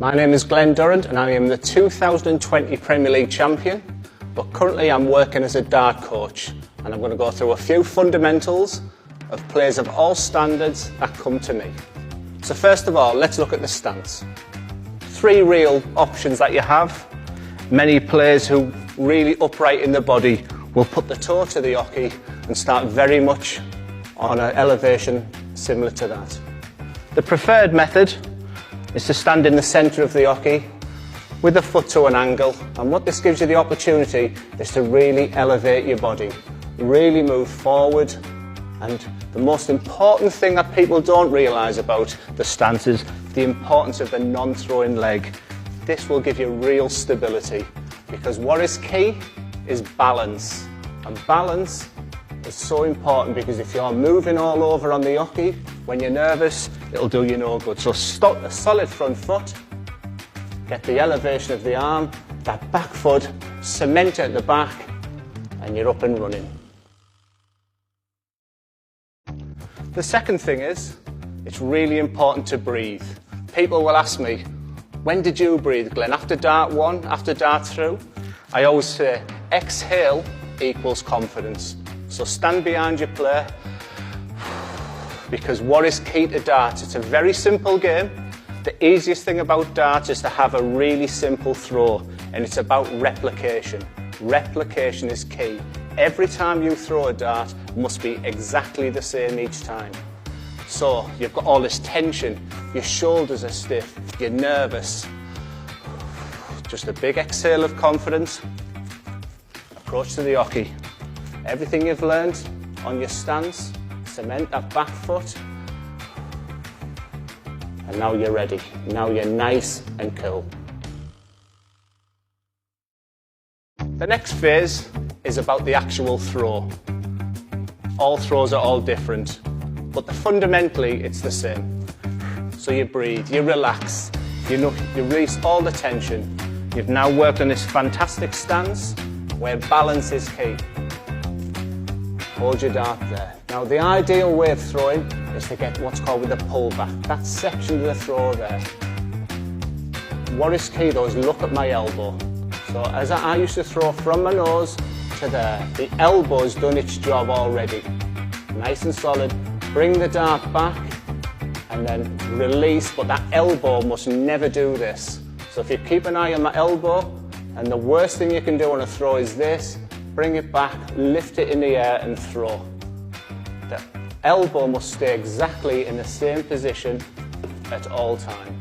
My name is Glenn Durrant and I am the 2020 Premier League champion, but currently I'm working as a dart coach and I'm going to go through a few fundamentals of players of all standards that come to me. So first of all, let's look at the stance. Three real options that you have. Many players who really upright in the body will put the toe to the oche and start very much on an elevation similar to that. The preferred method is to stand in the centre of the oche with the foot to an angle, and what this gives you the opportunity is to really elevate your body, really move forward. And the most important thing that people don't realise about the stance is the importance of the non-throwing leg. This will give you real stability, because what is key is balance. And balance is so important, because if you're moving all over on the oche, when you're nervous, it'll do you no good. So stop a solid front foot, get the elevation of the arm, that back foot, cement it at the back, and you're up and running. The second thing is, it's really important to breathe. People will ask me, when did you breathe, Glenn? After dart one, after dart through? I always say, exhale equals confidence. So stand behind your player, because what is key to darts? It's a very simple game. The easiest thing about darts is to have a really simple throw, and it's about replication. Replication is key. Every time you throw a dart, it must be exactly the same each time. So you've got all this tension, your shoulders are stiff, you're nervous. Just a big exhale of confidence. Approach to the oche. Everything you've learned on your stance, cement that back foot. And now you're ready. Now you're nice and cool. The next phase is about the actual throw. All throws are all different, but fundamentally it's the same. So you breathe, you relax, you release all the tension. You've now worked on this fantastic stance where balance is key. Hold your dart there. Now the ideal way of throwing is to get what's called with a pullback, that section of the throw there. What is key though is look at my elbow. So as I used to throw from my nose to there, the elbow's done its job already. Nice and solid. Bring the dart back and then release, but that elbow must never do this. So if you keep an eye on my elbow, and the worst thing you can do on a throw is this, bring it back, lift it in the air and throw. The elbow must stay exactly in the same position at all time.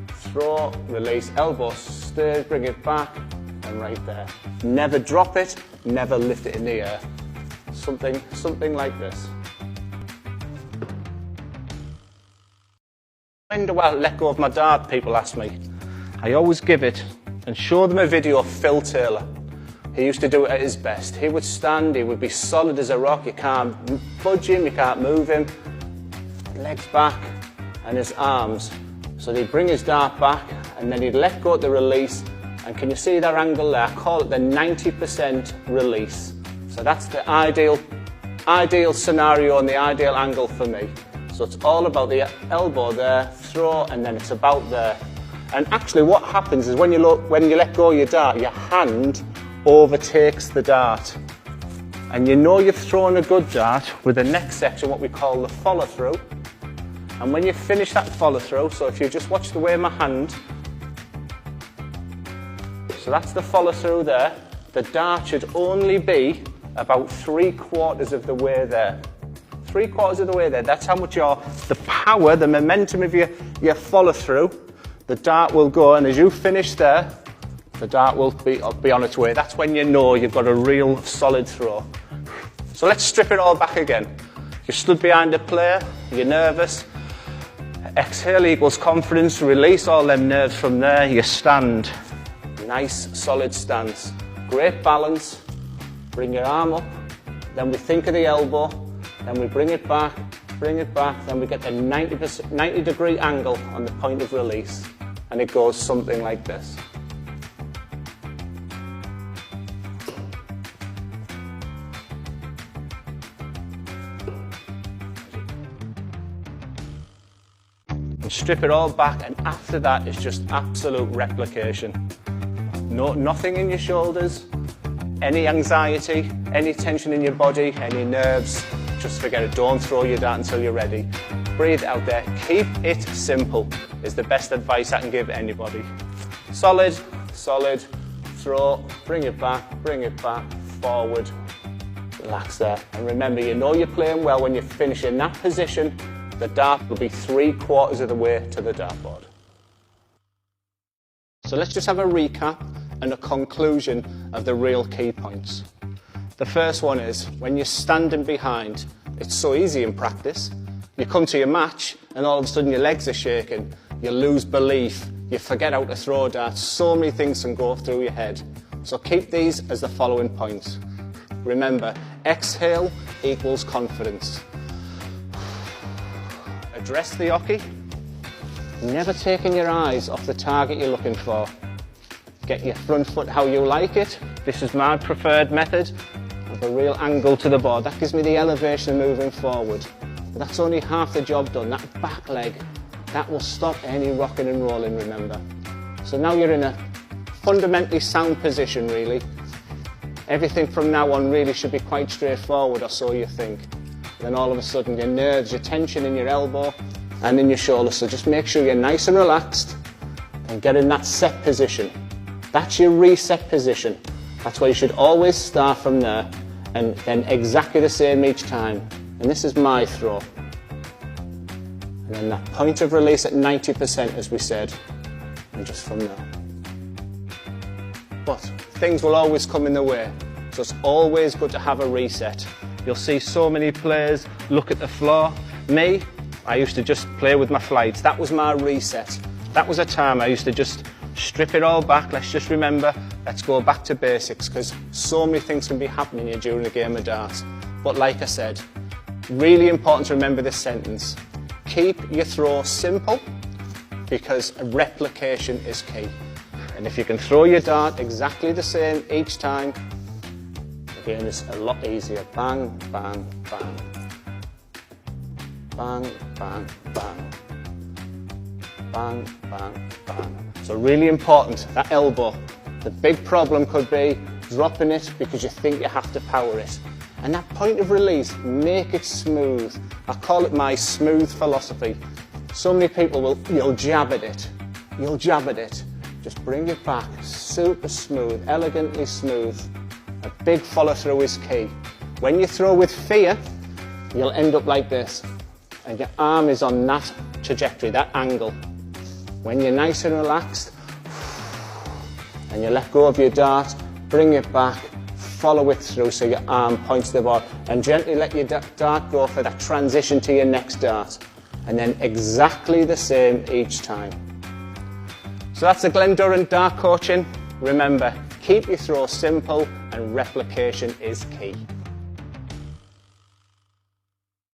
Throw, release, elbow, stay, bring it back, and right there. Never drop it, never lift it in the air. Something like this. When do I let go of my dart, people ask me. I always give it and show them a video of Phil Taylor. He used to do it at his best. He would stand, he would be solid as a rock, you can't budge him, you can't move him. Legs back and his arms. So he'd bring his dart back and then he'd let go at the release. And can you see that angle there? I call it the 90% release. So that's the ideal scenario and the ideal angle for me. So it's all about the elbow there, throw, and then it's about there. And actually what happens is when you let go of your dart, your hand overtakes the dart. And you know you've thrown a good dart with the next section, what we call the follow through. And when you finish that follow through, so if you just watch the way my hand, so that's the follow through there. The dart should only be about 3/4 of the way there. 3/4 of the way there. That's how much the power, the momentum of your follow through, the dart will go, and as you finish there, the dart will be on its way. That's when you know you've got a real solid throw. So let's strip it all back again. You're stood behind a player, you're nervous. Exhale equals confidence, release all them nerves from there, you stand. Nice, solid stance. Great balance. Bring your arm up. Then we think of the elbow. Then we bring it back. Then we get the 90-degree angle on the point of release. And it goes something like this. strip it all back, and after that it's just absolute replication. Nothing in your shoulders, any anxiety, any tension in your body, any nerves, just forget it. Don't throw your dart until you're ready. Breathe out there. Keep it simple is the best advice I can give anybody. Solid, solid, throw, bring it back, forward, relax there. And remember, you know you're playing well when you finish in that position. The dart will be 3/4 of the way to the dartboard. So let's just have a recap and a conclusion of the real key points. The first one is, when you're standing behind, it's so easy in practice. You come to your match and all of a sudden your legs are shaking, you lose belief, you forget how to throw darts, so many things can go through your head. So keep these as the following points. Remember, exhale equals confidence. Address the hockey, never taking your eyes off the target you're looking for. Get your front foot how you like it. This is my preferred method of a real angle to the board. That gives me the elevation moving forward. But that's only half the job done. That back leg, that will stop any rocking and rolling, remember. So now you're in a fundamentally sound position, really. Everything from now on really should be quite straightforward, or so you think. Then all of a sudden your nerves, your tension in your elbow and in your shoulder. So just make sure you're nice and relaxed and get in that set position. That's your reset position. That's where you should always start from there, and then exactly the same each time. And this is my throw. And then that point of release at 90%, as we said, and just from there. But things will always come in the way, so it's always good to have a reset. You'll see so many players look at the floor. Me, I used to just play with my flights. That was my reset. That was a time I used to just strip it all back. Let's just remember, let's go back to basics, because so many things can be happening here during a game of darts. But like I said, really important to remember this sentence. Keep your throw simple, because replication is key. And if you can throw your dart exactly the same each time, again, it's a lot easier. Bang, bang, bang. Bang, bang, bang. Bang, bang, bang. So really important, that elbow. The big problem could be dropping it because you think you have to power it. And that point of release, make it smooth. I call it my smooth philosophy. So many people you'll jab at it. You'll jab at it. Just bring it back, super smooth, elegantly smooth. A big follow through is key. When you throw with fear, you'll end up like this. And your arm is on that trajectory, that angle. When you're nice and relaxed, and you let go of your dart, bring it back, follow it through so your arm points to the board, and gently let your dart go for that transition to your next dart. And then exactly the same each time. So that's the Glen Durrant Dart Coaching. Remember, keep your throw simple and replication is key.